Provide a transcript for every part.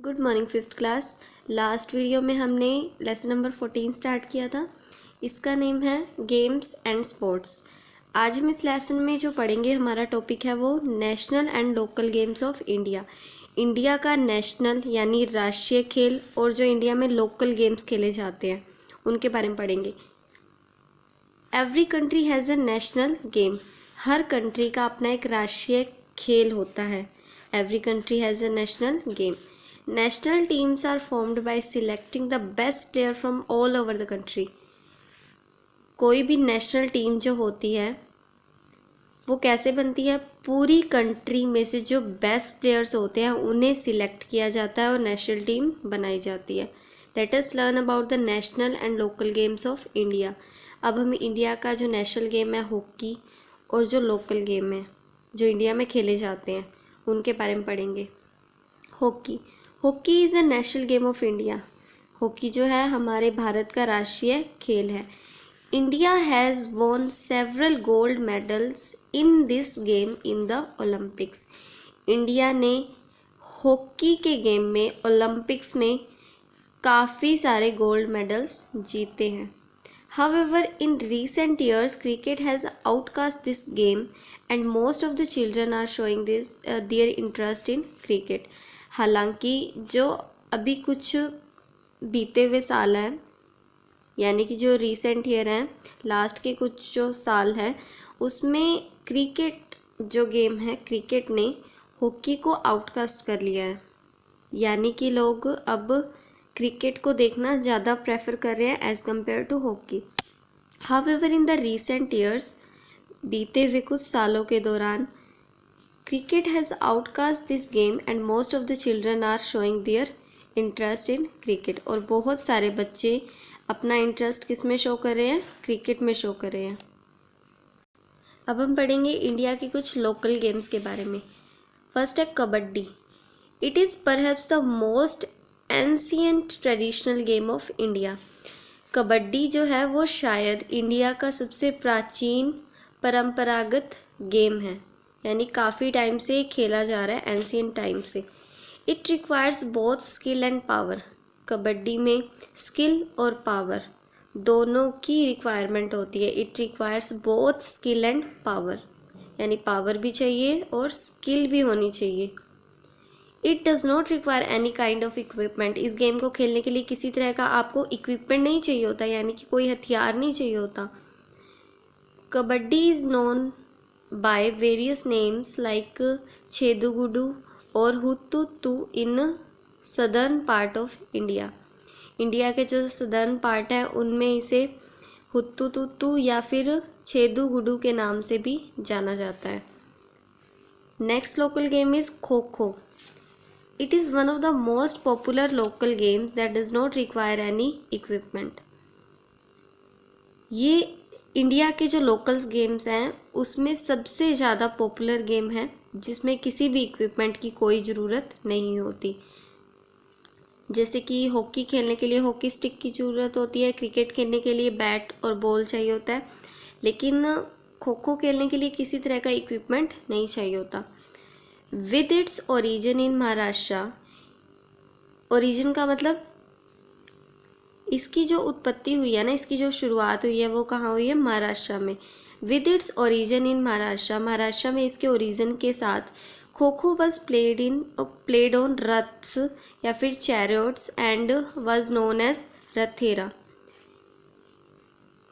Good morning fifth class. Last video में हमने lesson number 14 start किया था। इसका नेम है गेम्स एंड स्पोर्ट्स। आज हम इस लेसन में जो पढ़ेंगे, हमारा टॉपिक है वो national and local games of India. India का नेशनल यानी राष्ट्रीय खेल और जो इंडिया में लोकल गेम्स खेले जाते हैं उनके बारे में पढ़ेंगे। Every country has a national game. हर कंट्री का अपना एक राष्ट्रीय खेल होता है। Every country has a national game. National teams are formed by selecting the best player from all over the country. कोई भी नेशनल टीम जो होती है वो कैसे बनती है? पूरी कंट्री में से जो बेस्ट प्लेयर्स होते हैं उन्हें सिलेक्ट किया जाता है और नेशनल टीम बनाई जाती है। Let us learn about the national and local games of India. अब हम इंडिया का जो नेशनल गेम है हॉकी और जो लोकल गेम है जो इंडिया में खेले जाते हैं उनके बारे में पढ़ेंगे। Hockey. Hockey is a national game of India. Hockey जो है हमारे भारत का राष्ट्रीय खेल है। India has won several gold medals in this game in the Olympics. India ने हॉकी के गेम में ओलंपिक्स में काफ़ी सारे गोल्ड मेडल्स जीते हैं। However, in recent years, cricket has outcast this game, and most of the children are showing their interest in cricket. हालांकि जो अभी कुछ बीते हुए साल हैं, यानी कि जो रिसेंट ईयर हैं, लास्ट के कुछ जो साल हैं, उसमें क्रिकेट जो गेम है, क्रिकेट ने हॉकी को आउटकास्ट कर लिया है। यानी कि लोग अब क्रिकेट को देखना ज़्यादा प्रेफर कर रहे हैं as compare to hockey. However in the recent years, बीते हुए कुछ सालों के दौरान, cricket has outcast this game and most of the children are showing their interest in cricket. और बहुत सारे बच्चे अपना इंटरेस्ट किस में शो कर रहे हैं? क्रिकेट में शो कर रहे हैं। अब हम पढ़ेंगे इंडिया के कुछ लोकल गेम्स के बारे में। फर्स्ट है kabaddi. It is perhaps the most ancient traditional game of India. Kabaddi जो है वो शायद इंडिया का सबसे प्राचीन परंपरागत गेम है, यानी काफ़ी टाइम से खेला जा रहा है, एंशियंट टाइम से। It requires both skill and power. Kabaddi में स्किल और पावर दोनों की रिक्वायरमेंट होती है। It requires both skill and power, यानी पावर भी चाहिए और स्किल भी होनी चाहिए। It does not require any kind of equipment. इस गेम को खेलने के लिए किसी तरह का आपको इक्विपमेंट नहीं चाहिए होता, यानी कि कोई हथियार नहीं चाहिए होता। Kabaddi is known by various names like Chedugudu और Hututu in southern part of India. India के जो सदर्न पार्ट है उनमें इसे हुत्तू या फिर छेदू गुडू के नाम से भी जाना जाता है। Next local game is kho kho. It is one of the most popular local games that does not require any equipment. ये इंडिया के जो लोकल्स गेम्स हैं उसमें सबसे ज़्यादा पॉपुलर गेम है जिसमें किसी भी इक्विपमेंट की कोई ज़रूरत नहीं होती। जैसे कि हॉकी खेलने के लिए हॉकी स्टिक की ज़रूरत होती है, क्रिकेट खेलने के लिए बैट और बॉल चाहिए होता है, लेकिन खो खो खेलने के लिए किसी तरह का इक्विपमेंट नहीं चाहिए होता। With its origin in Maharashtra. Origin का मतलब इसकी जो उत्पत्ति हुई है ना, इसकी जो शुरुआत हुई है वो कहाँ हुई है? महाराष्ट्र में। विद इट्स ओरिजिन इन महाराष्ट्र। महाराष्ट्र में इसके ओरिजिन के साथ kho kho was played on raths या फिर chariots and was known as Rathera.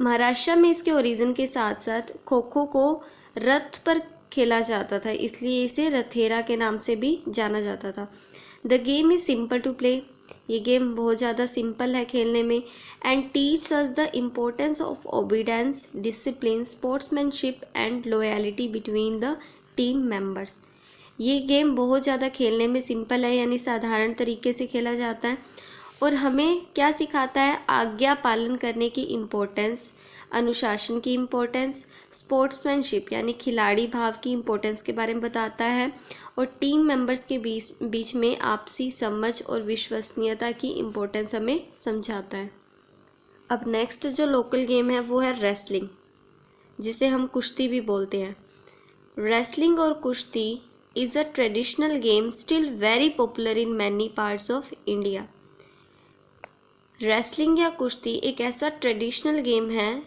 Maharashtra में इसके ओरिजिन के साथ साथ खो खो को रथ पर खेला जाता था, इसलिए इसे रथेरा के नाम से भी जाना जाता था। The game is simple to play. ये गेम बहुत ज़्यादा सिंपल है खेलने में। And teach us the importance of obedience, discipline, sportsmanship and loyalty between the team members. ये गेम बहुत ज़्यादा खेलने में सिंपल है, यानी साधारण तरीके से खेला जाता है और हमें क्या सिखाता है? आज्ञा पालन करने की इम्पोर्टेंस, अनुशासन की इम्पोर्टेंस, स्पोर्ट्समैनशिप यानी खिलाड़ी भाव की इम्पोर्टेंस के बारे में बताता है और टीम मेंबर्स के बीच में आपसी समझ और विश्वसनीयता की इम्पोर्टेंस हमें समझाता है। अब नेक्स्ट जो लोकल गेम है वो है रेसलिंग, जिसे हम कुश्ती भी बोलते हैं। रेसलिंग और कुश्ती is a traditional game still very popular in many parts of India. Wrestling या कुश्ती एक ऐसा ट्रेडिशनल गेम है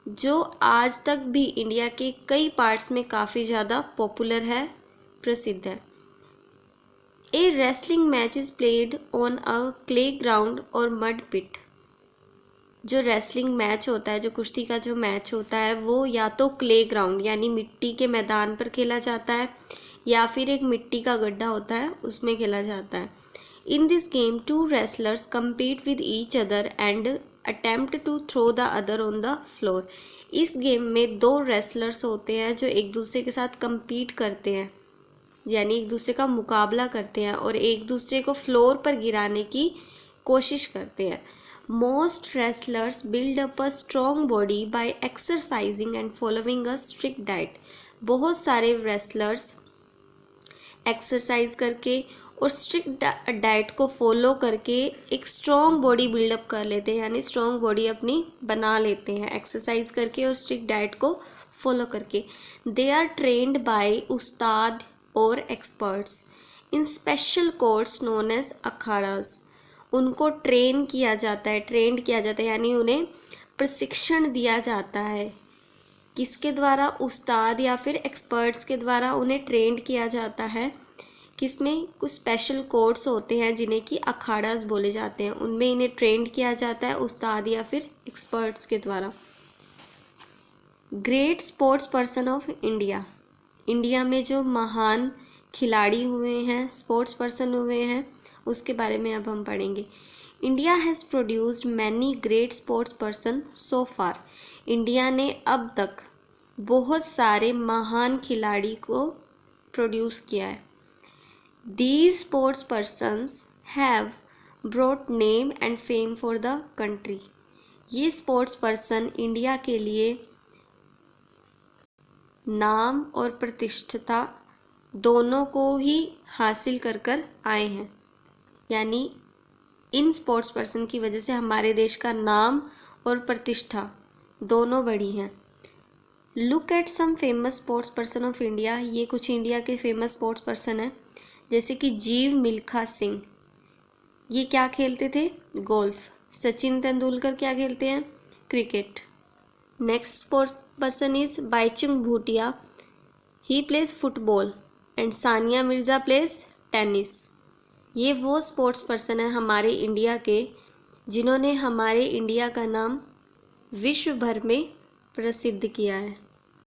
जो आज तक भी इंडिया के कई पार्ट्स में काफ़ी ज़्यादा पॉपुलर है, प्रसिद्ध है। A wrestling match is played on a clay ground और मड पिट। जो रेसलिंग मैच होता है, जो कुश्ती का जो मैच होता है, वो या तो क्ले ग्राउंड यानी मिट्टी के मैदान पर खेला जाता है या फिर एक मिट्टी का गड्ढा होता है उसमें खेला जाता है। In this game 2 wrestlers compete with each other and attempt to throw the other on the floor। इस गेम में 2 रेसलर्स होते हैं जो एक दूसरे के साथ compete करते हैं, यानी एक दूसरे का मुकाबला करते हैं और एक दूसरे को फ्लोर पर गिराने की कोशिश करते हैं। Most wrestlers build up a strong body by exercising and following a strict diet। बहुत सारे wrestlers एक्सरसाइज करके और स्ट्रिक्ट डाइट को फॉलो करके एक स्ट्रॉन्ग बॉडी बिल्डअप कर लेते हैं, यानी स्ट्रॉन्ग बॉडी अपनी बना लेते हैं एक्सरसाइज करके और स्ट्रिक्ट डाइट को फॉलो करके। दे आर ट्रेंड बाय उस्ताद और experts in special course known as akhadas. उनको ट्रेंड किया जाता है यानी उन्हें प्रशिक्षण दिया जाता है। किसके द्वारा? उस्ताद या फिर एक्सपर्ट्स के द्वारा उन्हें ट्रेंड किया जाता है। किसमें? कुछ स्पेशल कोर्स होते हैं जिन्हें कि अखाड़ास बोले जाते हैं, उनमें इन्हें ट्रेंड किया जाता है उस्ताद या फिर एक्सपर्ट्स के द्वारा। Great sports person of India. India में जो महान खिलाड़ी हुए हैं, स्पोर्ट्स पर्सन हुए हैं, उसके बारे में अब हम पढ़ेंगे। India has produced many great sports person so far. India ने अब तक बहुत सारे महान खिलाड़ी को प्रोड्यूस किया है। These sports persons have brought name and fame for the country। ये स्पोर्ट्स पर्सन इंडिया के लिए नाम और प्रतिष्ठा दोनों को ही हासिल कर कर आए हैं, यानी इन स्पोर्ट्स पर्सन की वजह से हमारे देश का नाम और प्रतिष्ठा दोनों बढ़ी हैं। Look at some famous sports person of India. ये कुछ इंडिया के फेमस स्पोर्ट्स पर्सन हैं, जैसे कि जीव मिल्खा सिंह। ये क्या खेलते थे? गोल्फ। सचिन तेंदुलकर क्या खेलते हैं? Cricket. Next sports person is Baichung Bhutia. He plays football and Sania Mirza plays tennis. ये वो स्पोर्ट्स पर्सन हैं हमारे इंडिया के जिन्होंने हमारे इंडिया का नाम विश्व भर में प्रसिद्ध किया है।